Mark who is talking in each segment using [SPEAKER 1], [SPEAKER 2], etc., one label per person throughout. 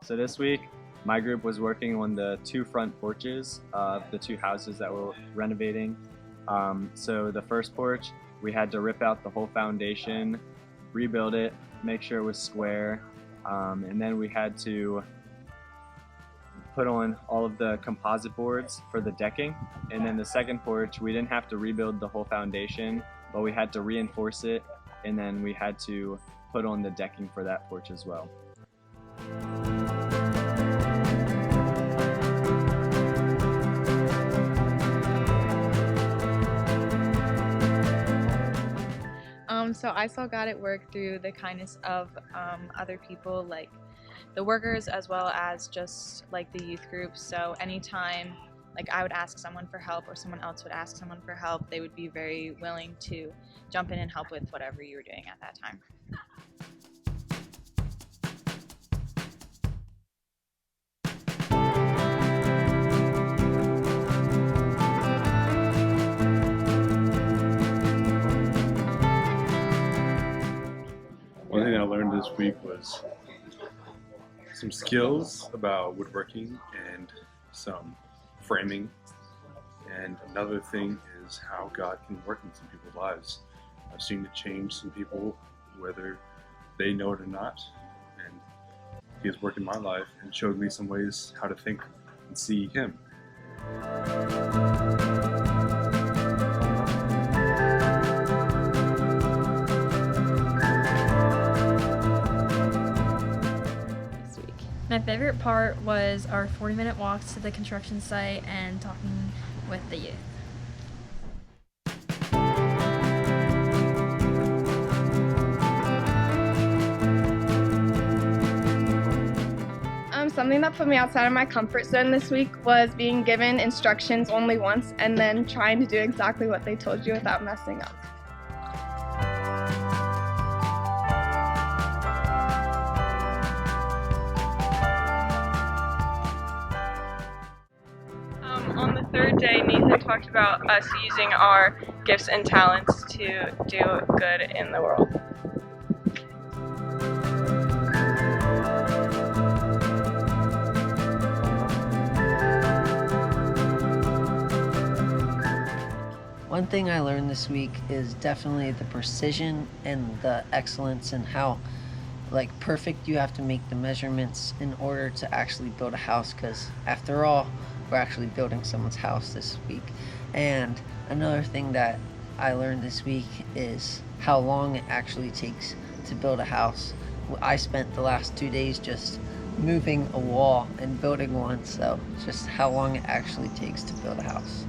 [SPEAKER 1] So this week, my group was working on the two front porches of the two houses that we're renovating. So the first porch, we had to rip out the whole foundation, rebuild it, make sure it was square, and then we had to put on all of the composite boards for the decking. And then the second porch, we didn't have to rebuild the whole foundation, but we had to reinforce it, and then we had to put on the decking for that porch as well.
[SPEAKER 2] So I saw God at work through the kindness of other people, like the workers as well as just like the youth groups. So anytime like I would ask someone for help or someone else would ask someone for help, they would be very willing to jump in and help with whatever you were doing at that time.
[SPEAKER 3] One thing I learned this week was some skills about woodworking and some framing. And another thing is how God can work in some people's lives. I've seen it change some people, whether they know it or not. And He has worked in my life and showed me some ways how to think and see Him.
[SPEAKER 4] My favorite part was our 40-minute walks to the construction site and talking with the youth.
[SPEAKER 5] Something that put me outside of my comfort zone this week was being given instructions only once and then trying to do exactly what they told you without messing up.
[SPEAKER 6] On the third day, Nathan talked about us using our gifts and talents to do good in the world.
[SPEAKER 7] One thing I learned this week is definitely the precision and the excellence and how perfect you have to make the measurements in order to actually build a house, because after all, we're actually building someone's house this week. And another thing that I learned this week is how long it actually takes to build a house. I spent the last 2 days just moving a wall and building one, so just how long it actually takes to build a house.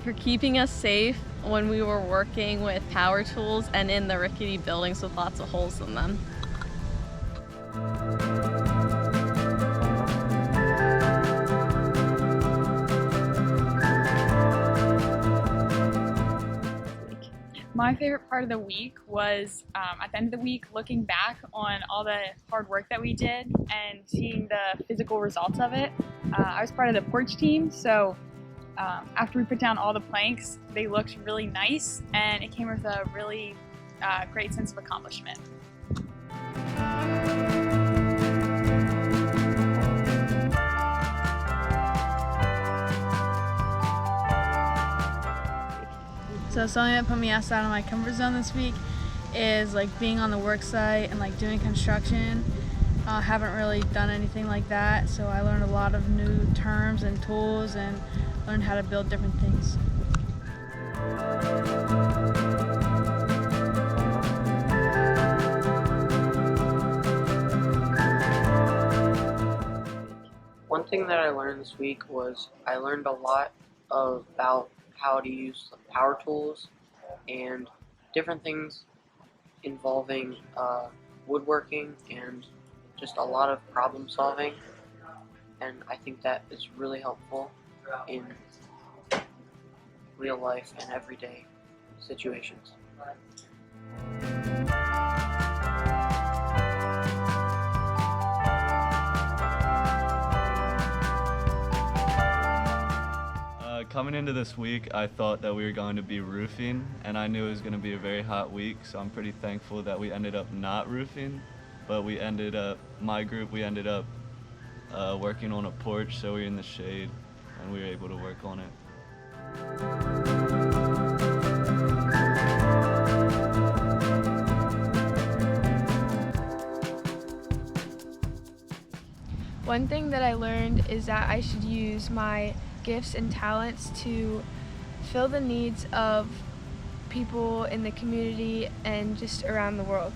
[SPEAKER 6] For keeping us safe when we were working with power tools and in the rickety buildings with lots of holes in them.
[SPEAKER 8] My favorite part of the week was at the end of the week looking back on all the hard work that we did and seeing the physical results of it. I was part of the porch team, so after we put down all the planks, they looked really nice and it came with a really great sense of accomplishment.
[SPEAKER 4] So something that put me outside of my comfort zone this week is being on the work site and doing construction. Haven't really done anything like that, so I learned a lot of new terms and tools and learned how to build different things.
[SPEAKER 7] One thing that I learned this week was I learned a lot about how to use power tools and different things involving woodworking and just a lot of problem solving, and I think that is really helpful in real life and everyday situations.
[SPEAKER 9] coming into this week, I thought that we were going to be roofing, and I knew it was going to be a very hot week, so I'm pretty thankful that we ended up not roofing, but my group, we ended up working on a porch, so we were in the shade, and we were able to work on it.
[SPEAKER 10] One thing that I learned is that I should use my gifts and talents to fill the needs of people in the community and just around the world.